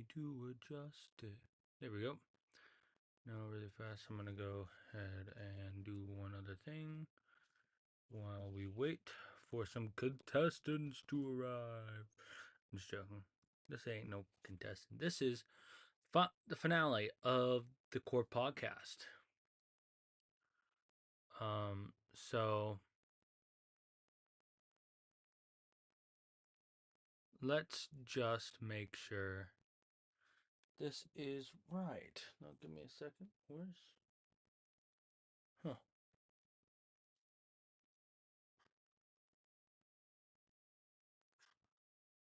me to adjust it. There we go. Now really fast, I'm going to go ahead and do one other thing while we wait for some contestants to arrive. I'm just joking. This ain't no contestant. This is the finale of the Corre podcast. So let's just make sure this is right. Now give me a second. Where's... Huh.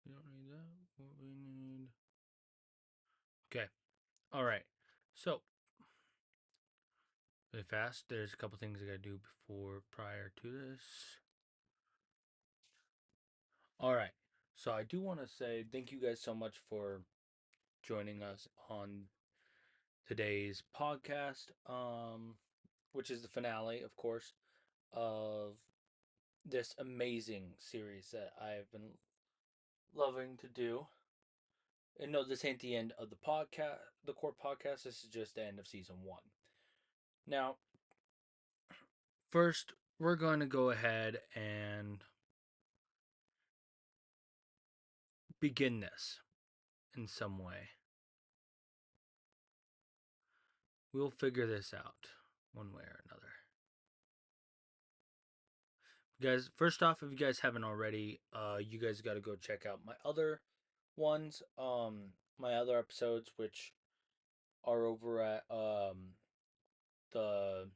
We don't need that. What we need... Okay. All right. So, really fast, there's a couple things I gotta do prior to this. All right. So I do want to say thank you guys so much for joining us on today's podcast, which is the finale, of course, of this amazing series that I've been loving to do. And no, this ain't the end of the podcast, the Corre podcast. This is just the end of season 1. Now, first, we're going to go ahead and begin this in some way. We'll figure this out one way or another. Guys, first off, if you guys haven't already, you guys got to go check out my other ones, my other episodes, which are over at the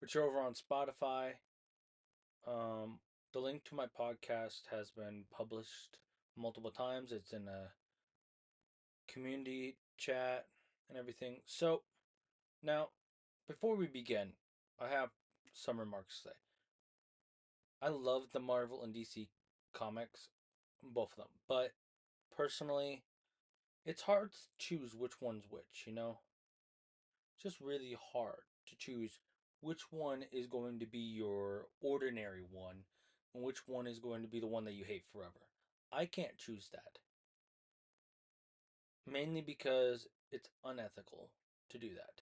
which are over on Spotify. The link to my podcast has been published multiple times. It's in a community chat and everything. So now, before we begin, I have some remarks to say. I love the Marvel and DC comics, both of them, but personally, it's hard to choose which one's which, you know? It's just really hard to choose which one is going to be your ordinary one and which one is going to be the one that you hate forever. I can't choose that. Mainly because it's unethical to do that.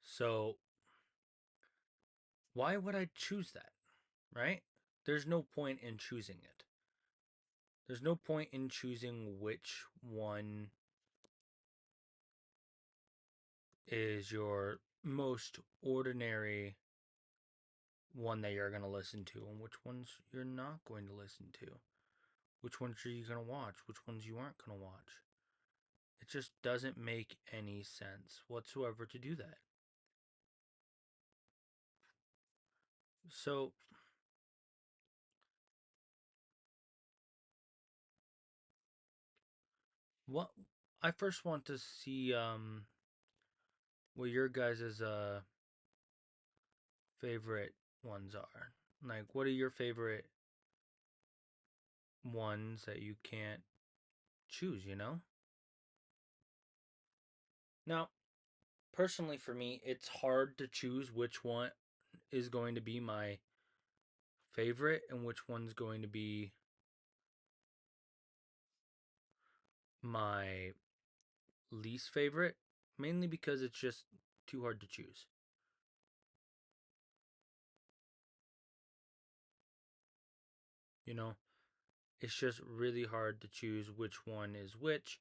So, why would I choose that? Right? There's no point in choosing it. There's no point in choosing which one is your most ordinary one that you're going to listen to and which ones you're not going to listen to. Which ones are you going to watch? Which ones you aren't going to watch? It just doesn't make any sense whatsoever to do that. So, what I first want to see what your guys' favorite ones are. Like, what are your favorite ones that you can't choose, you know? Now, personally for me, it's hard to choose which one is going to be my favorite and which one's going to be my least favorite, mainly because it's just too hard to choose. You know, it's just really hard to choose which one is which,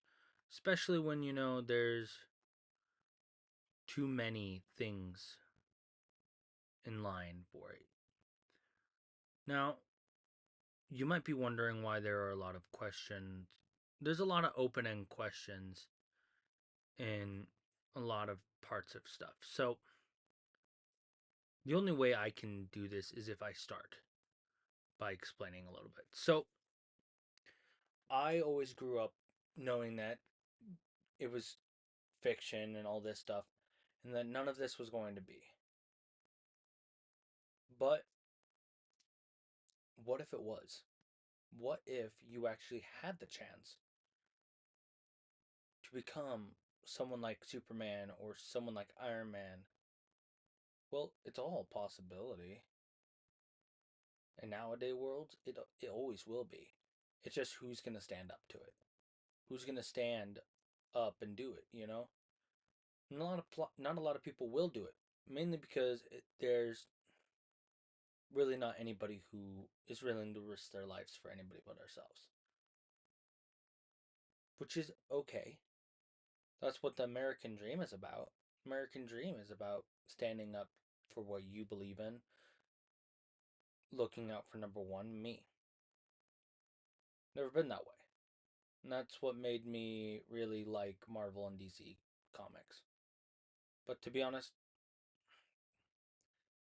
especially when you know there's too many things in line for it. Now, you might be wondering why there are a lot of questions. There's a lot of open-end questions in a lot of parts of stuff. So, the only way I can do this is if I start by explaining a little bit. So, I always grew up knowing that it was fiction and all this stuff, and that none of this was going to be. But what if it was? What if you actually had the chance to become someone like Superman or someone like Iron Man? Well, it's all a possibility. In nowadays world, it always will be. It's just who's going to stand up to it. Who's going to stand up and do it, you know? Not a lot of people will do it, mainly because there's really not anybody who is willing to risk their lives for anybody but ourselves, which is okay. That's what the American dream is about. American dream is about standing up for what you believe in, looking out for number one, me. Never been that way. And that's what made me really like Marvel and DC comics. But to be honest,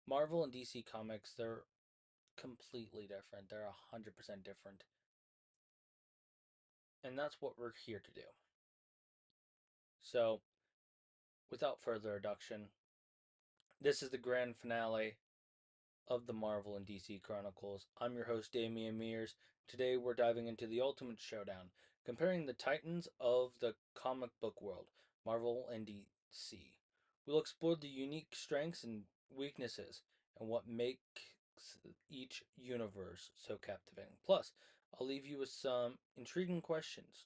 Marvel and DC comics, they're completely different. They're 100% different. And that's what we're here to do. So, without further ado, this is the grand finale of the Marvel and DC Chronicles. I'm your host, Damian Mears. Today we're diving into the ultimate showdown, comparing the titans of the comic book world, Marvel and DC. We'll explore the unique strengths and weaknesses and what makes each universe so captivating. Plus, I'll leave you with some intriguing questions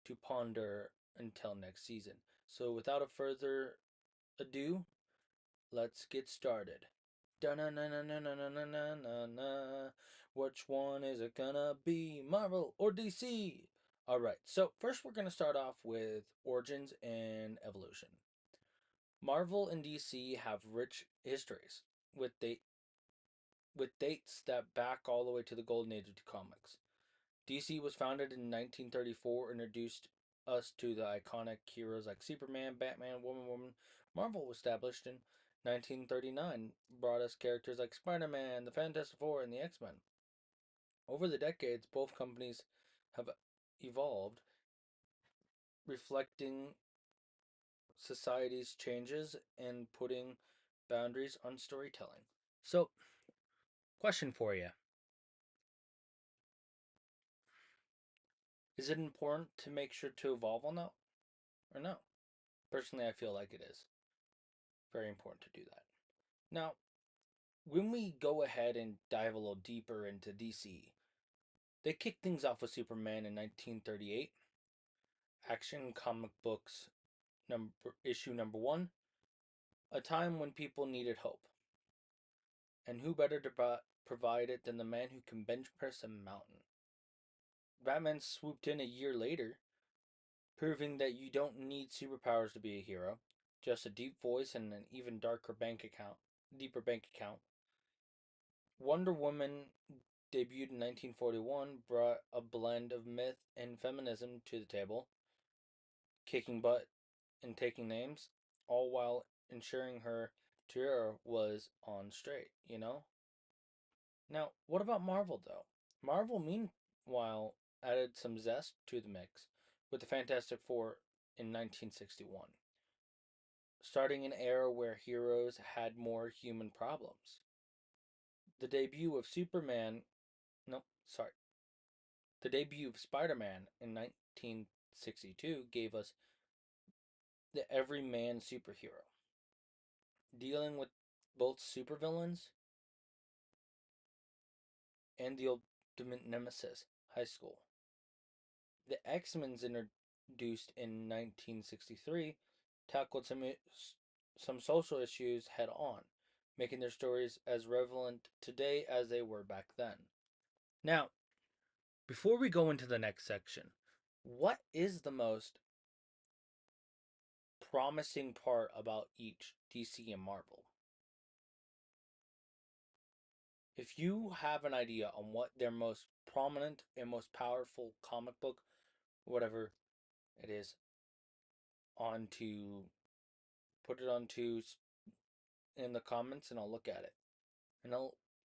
to ponder until next season. So, without a further ado, let's get started. Da-na-na-na-na-na-na-na-na. Which one is it gonna be, Marvel or DC? Alright, so first we're gonna start off with origins and evolution. Marvel and DC have rich histories with dates that back all the way to the golden age of comics. DC was founded in 1934, introduced us to the iconic heroes like Superman, Batman, Woman. Marvel was established in 1939, brought us characters like Spider-Man, the Fantastic Four, and the X-Men. Over the decades, both companies have evolved, reflecting society's changes and putting boundaries on storytelling. So, question for you. Is it important to make sure to evolve on that or no? Personally, I feel like it is very important to do that. Now, when we go ahead and dive a little deeper into DC, they kicked things off with Superman in 1938, Action Comic Books issue number 1, a time when people needed hope. And who better to provide it than the man who can bench press a mountain? Batman swooped in a year later, proving that you don't need superpowers to be a hero, just a deep voice and an even deeper bank account. Wonder Woman debuted in 1941, brought a blend of myth and feminism to the table, kicking butt and taking names, all while ensuring her career was on straight, you know? Now, what about Marvel, though? Marvel, meanwhile, added some zest to the mix with the Fantastic Four in 1961, starting an era where heroes had more human problems. The debut of Superman, no, sorry, the debut of Spider-Man in 1962 gave us the everyman superhero, dealing with both supervillains and the ultimate nemesis, High School. The X-Men's introduced in 1963 tackled some social issues head on, making their stories as relevant today as they were back then. Now, before we go into the next section, what is the most promising part about each DC and Marvel? If you have an idea on what their most prominent and most powerful comic book, whatever it is, onto put it onto in the comments and I'll look at it. And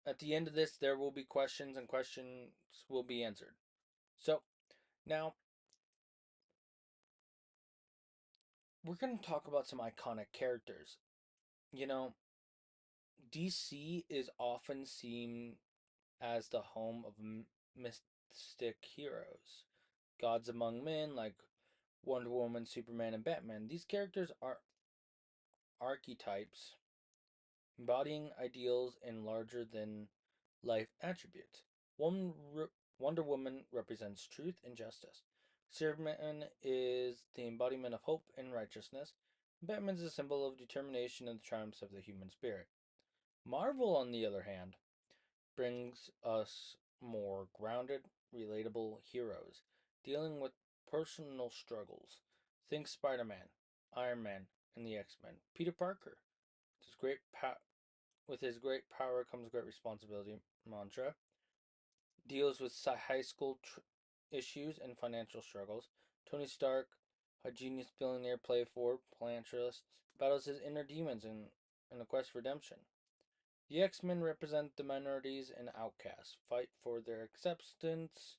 at the end of this there will be questions and questions will be answered. So, now we're going to talk about some iconic characters. You know, DC is often seen as the home of mystic heroes, gods among men like Wonder Woman, Superman, and Batman. These characters are archetypes embodying ideals and larger than life attributes. One Wonder Woman represents truth and justice. Superman is the embodiment of hope and righteousness. Batman is a symbol of determination and the triumphs of the human spirit. Marvel, on the other hand, brings us more grounded, relatable heroes dealing with personal struggles. Think Spider Man, Iron Man, and the X Men. Peter Parker, his with his great power comes great responsibility mantra, deals with high school issues and financial struggles. Tony Stark, a genius billionaire philanthropist, battles his inner demons in a quest for redemption. The X-Men represent the minorities and outcasts, fight for their acceptance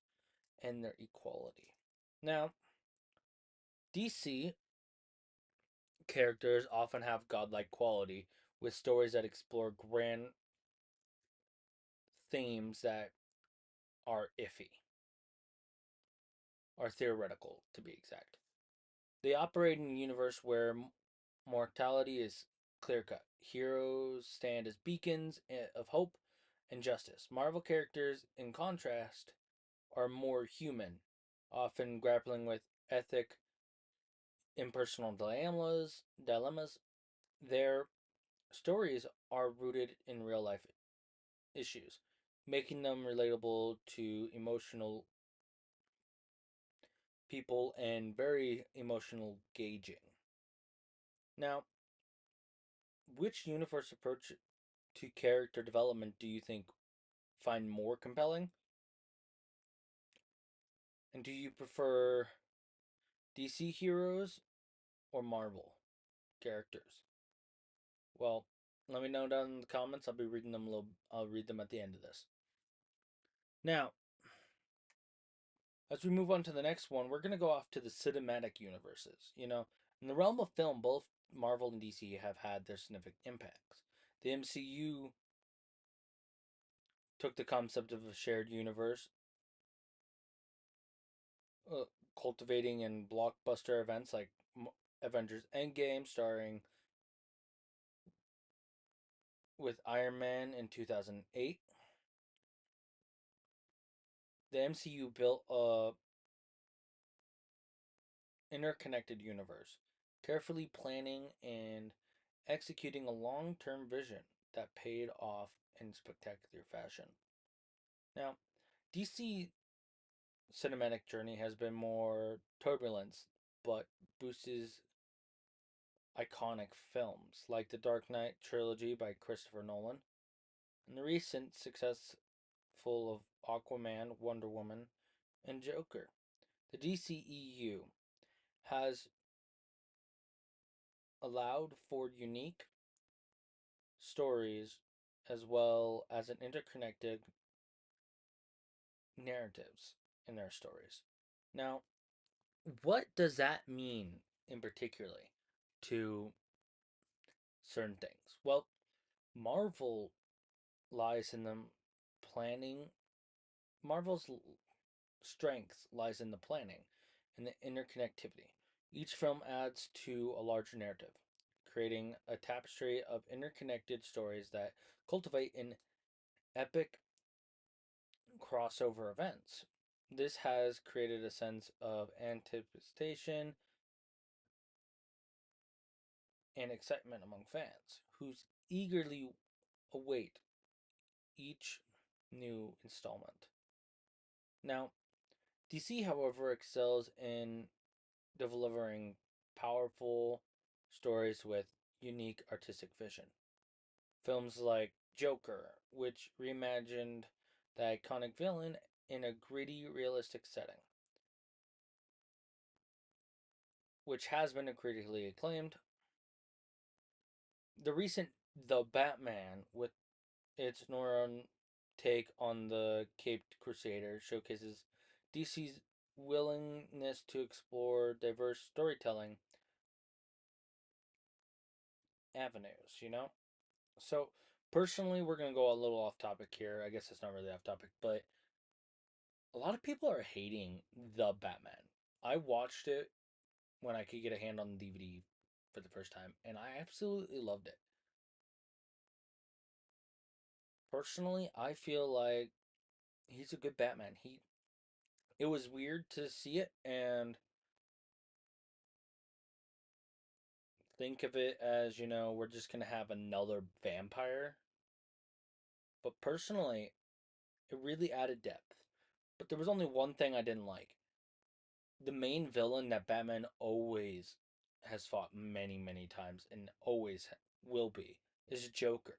and their equality. Now, DC characters often have godlike quality with stories that explore grand themes that are iffy, or theoretical to be exact. They operate in a universe where mortality is clear cut. Heroes stand as beacons of hope and justice. Marvel characters, in contrast, are more human, often grappling with ethic, impersonal dilemmas. Their stories are rooted in real life issues, making them relatable to emotional people and very emotional gauging. Now, which universe approach to character development do you think find more compelling? And do you prefer DC heroes or Marvel characters? Well, let me know down in the comments. I'll be reading them a little. I'll read them at the end of this. Now, as we move on to the next one, we're gonna go off to the cinematic universes. In the realm of film, both Marvel and DC have had their significant impacts. The MCU took the concept of a shared universe, uh, cultivating in blockbuster events like Avengers Endgame, starring with Iron Man in 2008. The MCU built a interconnected universe, carefully planning and executing a long-term vision that paid off in spectacular fashion. Now, DC cinematic journey has been more turbulence, but boosts iconic films like the Dark Knight trilogy by Christopher Nolan and the recent success full of Aquaman, Wonder Woman, and Joker. The DCEU has allowed for unique stories as well as an interconnected narratives in their stories. Now, what does that mean in particularly to certain things? Well, Marvel lies in the planning. Marvel's strength lies in the planning and the interconnectivity. Each film adds to a larger narrative, creating a tapestry of interconnected stories that cultivate an epic crossover events. This has created a sense of anticipation and excitement among fans who eagerly await each new installment. Now, DC, however, excels in delivering powerful stories with unique artistic vision. Films like Joker, which reimagined the iconic villain in a gritty, realistic setting, which has been critically acclaimed. The recent The Batman, with its Nolan take on the Caped Crusader, showcases DC's willingness to explore diverse storytelling avenues. So, personally, we're going to go a little off topic here. I guess it's not really off topic, but a lot of people are hating The Batman. I watched it when I could get a hand on the DVD for the first time, and I absolutely loved it. Personally, I feel like he's a good Batman. It was weird to see it and think of it as, we're just going to have another vampire. But personally, it really added depth. But there was only one thing I didn't like. The main villain that Batman always has fought many, many times and always will be is Joker.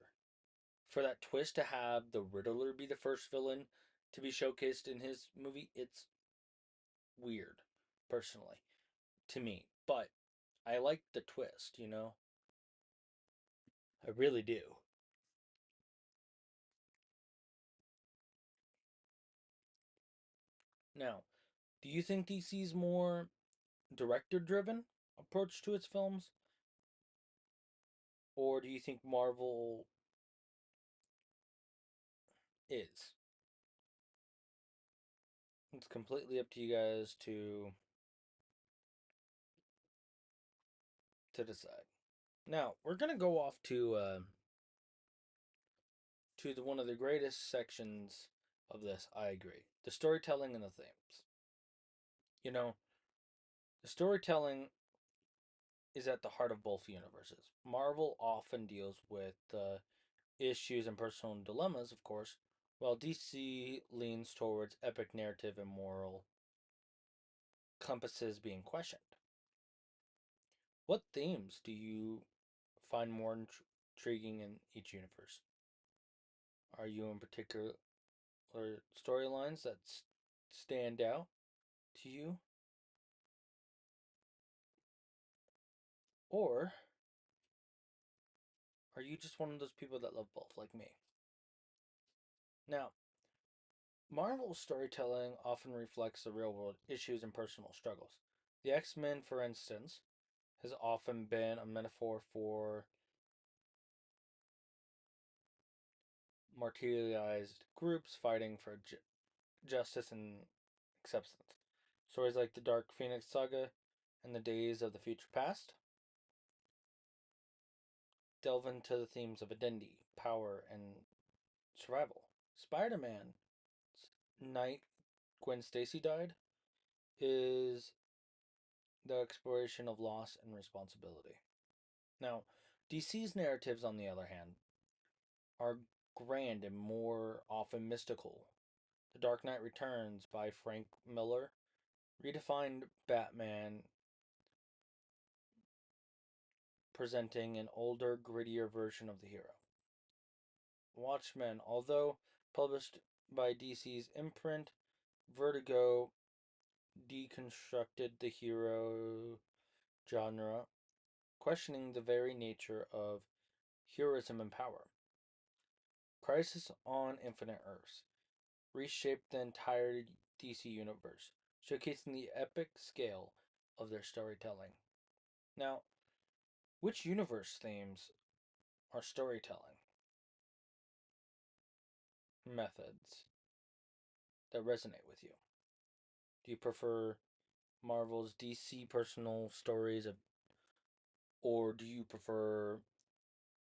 For that twist to have the Riddler be the first villain to be showcased in his movie, it's weird, personally, to me. But I like the twist. I really do. Now, do you think DC's more director driven approach to its films? Or do you think Marvel is? It's completely up to you guys to decide. Now, we're gonna go off to one of the greatest sections of this, I agree. The storytelling and the themes. You know, the storytelling is at the heart of both universes. Marvel often deals with issues and personal dilemmas, of course, while DC leans towards epic narrative and moral compasses being questioned. What themes do you find more intriguing in each universe? Are you in particular storylines that stand out to you? Or are you just one of those people that love both, like me? Now, Marvel's storytelling often reflects the real world issues and personal struggles. The X Men, for instance, has often been a metaphor for marginalized groups fighting for justice and acceptance. Stories like the Dark Phoenix saga and the Days of the Future Past delve into the themes of identity, power, and survival. Spider Man, night Gwen Stacy died, is the exploration of loss and responsibility. Now, DC's narratives, on the other hand, are grand and more often mystical. The Dark Knight Returns by Frank Miller redefined Batman, presenting an older, grittier version of the hero. Watchmen, although published by DC's imprint, Vertigo deconstructed the hero genre, questioning the very nature of heroism and power. Crisis on Infinite Earths reshaped the entire DC universe, showcasing the epic scale of their storytelling. Now, which universe themes are storytelling methods that resonate with you? Do you prefer Marvel's DC personal stories or do you prefer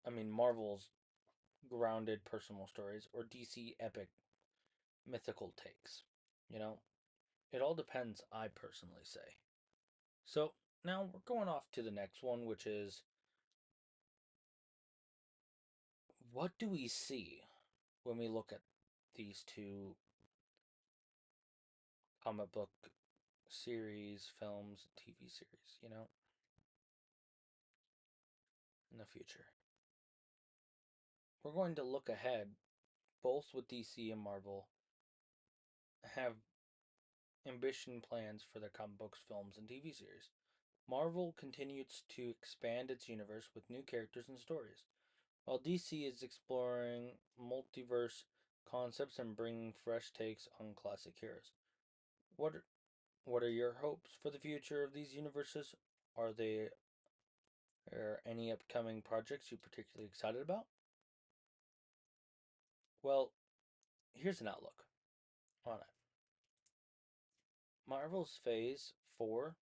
Marvel's grounded personal stories or DC epic mythical takes? You know, it all depends, I personally say. So, now we're going off to the next one, which is what do we see when we look at these two comic book series, films, TV series, in the future? We're going to look ahead, both with DC and Marvel have ambition plans for their comic books, films, and TV series. Marvel continues to expand its universe with new characters and stories, while DC is exploring multiverse concepts and bringing fresh takes on classic heroes. What what are your hopes for the future of these universes? Are there any upcoming projects you're particularly excited about? Well, here's an outlook on it. Marvel's Phase 4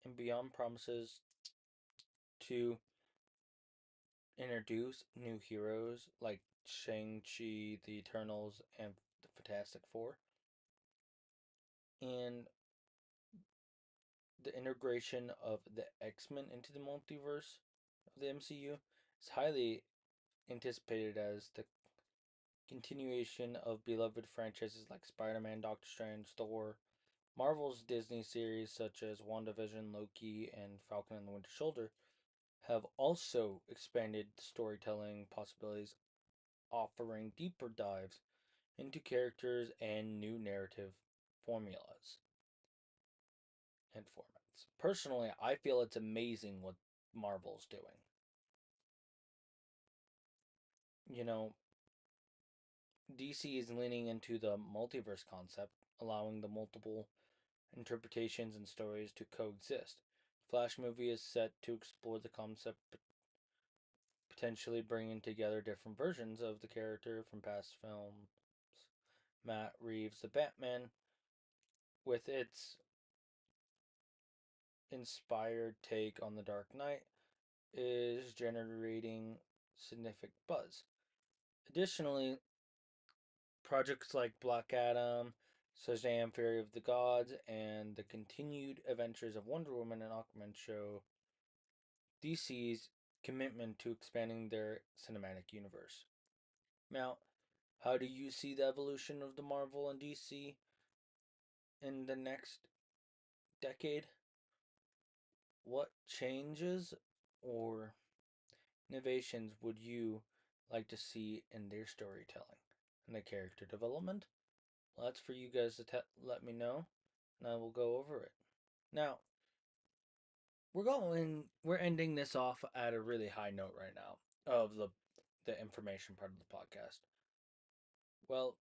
and beyond promises to introduce new heroes like Shang-Chi, the Eternals, and the Fantastic Four. And the integration of the X-Men into the multiverse of the MCU is highly anticipated as the continuation of beloved franchises like Spider-Man, Doctor Strange, Thor. Marvel's Disney series such as WandaVision, Loki, and Falcon and the Winter Soldier have also expanded storytelling possibilities, offering deeper dives into characters and new narrative formulas and formats. Personally, I feel it's amazing what Marvel's doing. You know, DC is leaning into the multiverse concept, allowing the multiple interpretations and stories to coexist. Flash movie is set to explore the concept, potentially bringing together different versions of the character from past films. Matt Reeves' The Batman, with its inspired take on The Dark Knight, is generating significant buzz. Additionally, projects like Black Adam, Shazam Fury of the Gods, and the continued adventures of Wonder Woman and Aquaman show DC's commitment to expanding their cinematic universe. Now, how do you see the evolution of the Marvel and DC in the next decade? What changes or innovations would you like to see in their storytelling and the character development? Well, that's for you guys to let me know, and I will go over it. Now, we're ending this off at a really high note right now of the information part of the podcast. Well,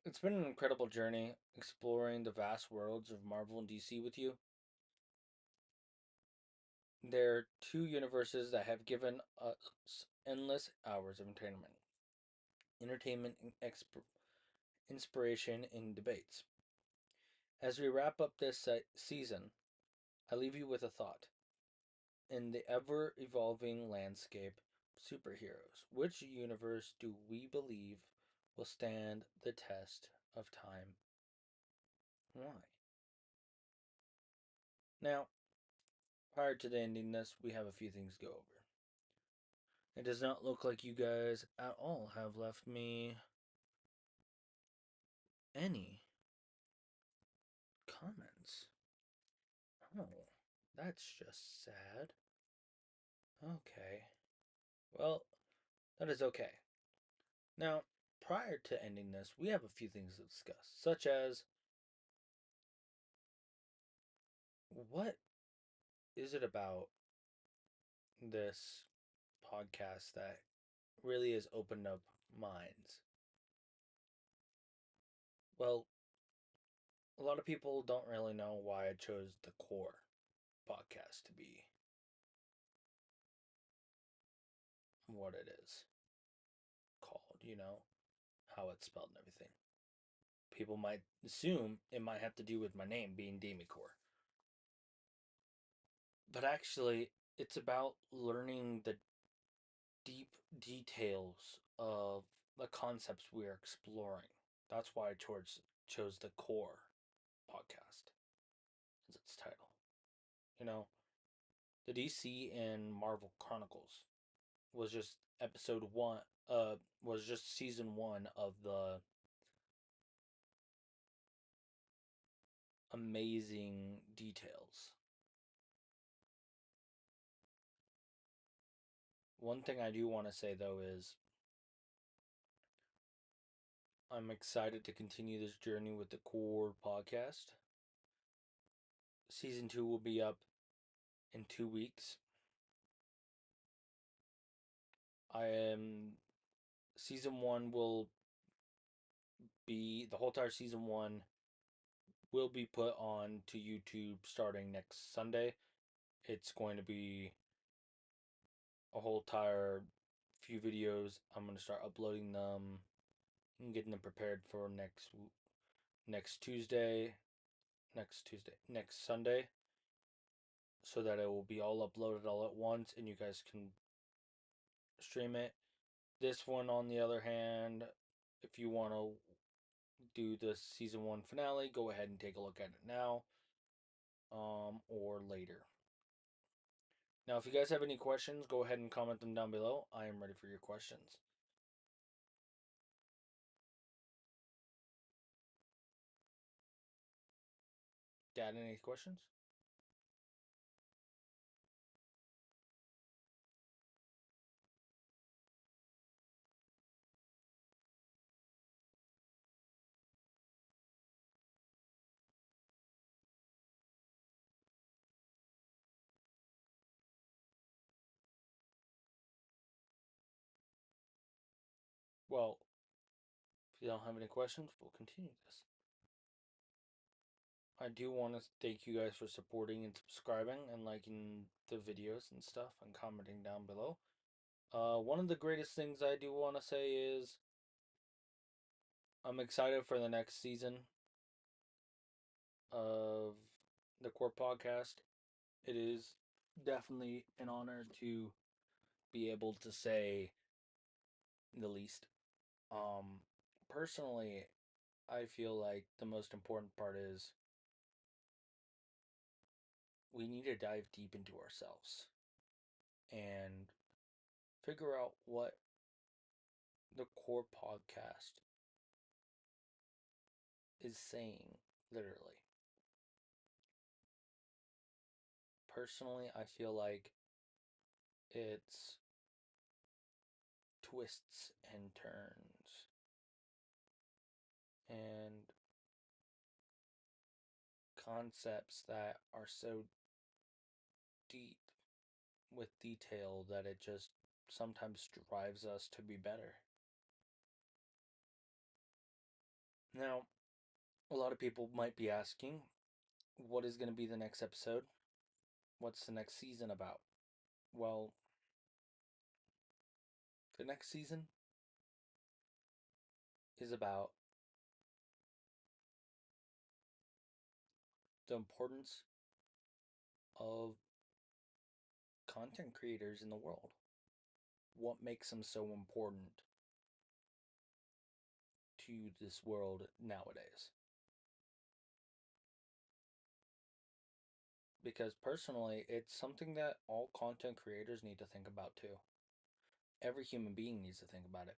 it's been an incredible journey exploring the vast worlds of Marvel and DC with you. They're two universes that have given us endless hours of entertainment, and inspiration, and debates. As we wrap up this season, I leave you with a thought. In the ever evolving landscape of superheroes, which universe do we believe will stand the test of time? Why? Now, prior to the ending this, we have a few things to go over. It does not look like you guys at all have left me any comments. Oh, that's just sad. Okay. Well, that is okay. Now, prior to ending this, we have a few things to discuss, such as what is it about this podcast that really has opened up minds? Well, a lot of people don't really know why I chose the Core podcast to be what it is called, how it's spelled and everything. People might assume it might have to do with my name being Demicore. But actually, it's about learning the deep details of the concepts we are exploring. That's why I chose the Core podcast as its title. You know, the DC and Marvel Chronicles was just episode one. Was just season one of the amazing details. One thing I do want to say though is I'm excited to continue this journey with the Core podcast. Season 2 will be up in 2 weeks. I am. Season 1 will be. The whole entire season 1 will be put on to YouTube starting next Sunday. It's going to be a whole entire few videos. I'm going to start uploading them and getting them prepared for next Sunday, so that it will be all uploaded all at once and you guys can stream it. This one, on the other hand, if you want to do the season 1 finale, go ahead and take a look at it now, or later. Now, if you guys have any questions, go ahead and comment them down below. I am ready for your questions. Dad, any questions? Well, if you don't have any questions, we'll continue this. I do want to thank you guys for supporting and subscribing and liking the videos and stuff and commenting down below. One of the greatest things I do want to say is I'm excited for the next season of the Core Podcast. It is definitely an honor to be able to say the least. Um, Personally, I feel like the most important part is we need to dive deep into ourselves and figure out what the Core Podcast is saying, literally. Personally, I feel like it's twists and turns and concepts that are so deep with detail that it just sometimes drives us to be better. Now, a lot of people might be asking, what is going to be the next episode? What's the next season about? Well, the next season is about the importance of content creators in the world. What makes them so important to this world nowadays? Because personally, it's something that all content creators need to think about too. Every human being needs to think about it.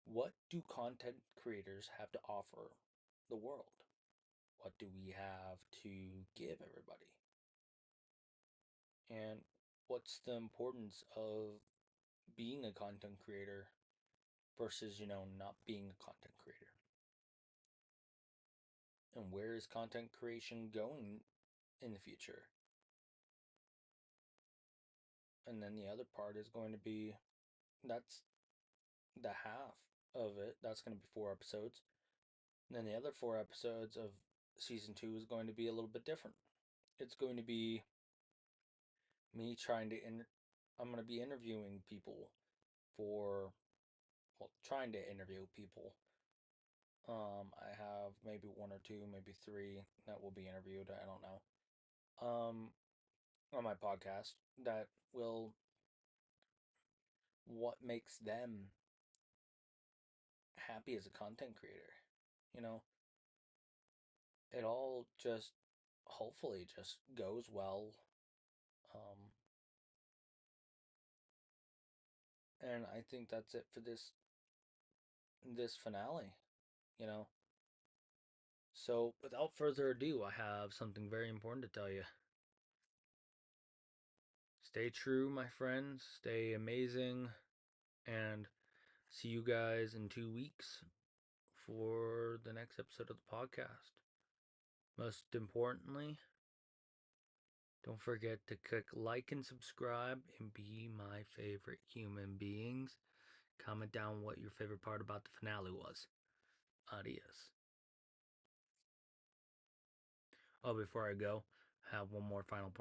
What do content creators have to offer the world? What do we have to give everybody? And what's the importance of being a content creator versus, not being a content creator? And where is content creation going in the future? And then the other part is going to be that's the half of it. That's going to be 4 episodes. And then the other 4 episodes of season 2 is going to be a little bit different. It's going to be me trying to I'm going to be interviewing people for trying to interview people. I have maybe 1 or 2, maybe 3 that will be interviewed. I don't know. On my podcast that will what makes them happy as a content creator. You know, it all just hopefully just goes well. Um, and I think that's it for this finale. You know, so without further ado, I have something very important to tell you. Stay true, my friends. Stay amazing, and see you guys in 2 weeks for the next episode of the podcast. Most importantly, don't forget to click like and subscribe and be my favorite human beings. Comment down what your favorite part about the finale was. Adios. Oh, before I go, I have one more final part.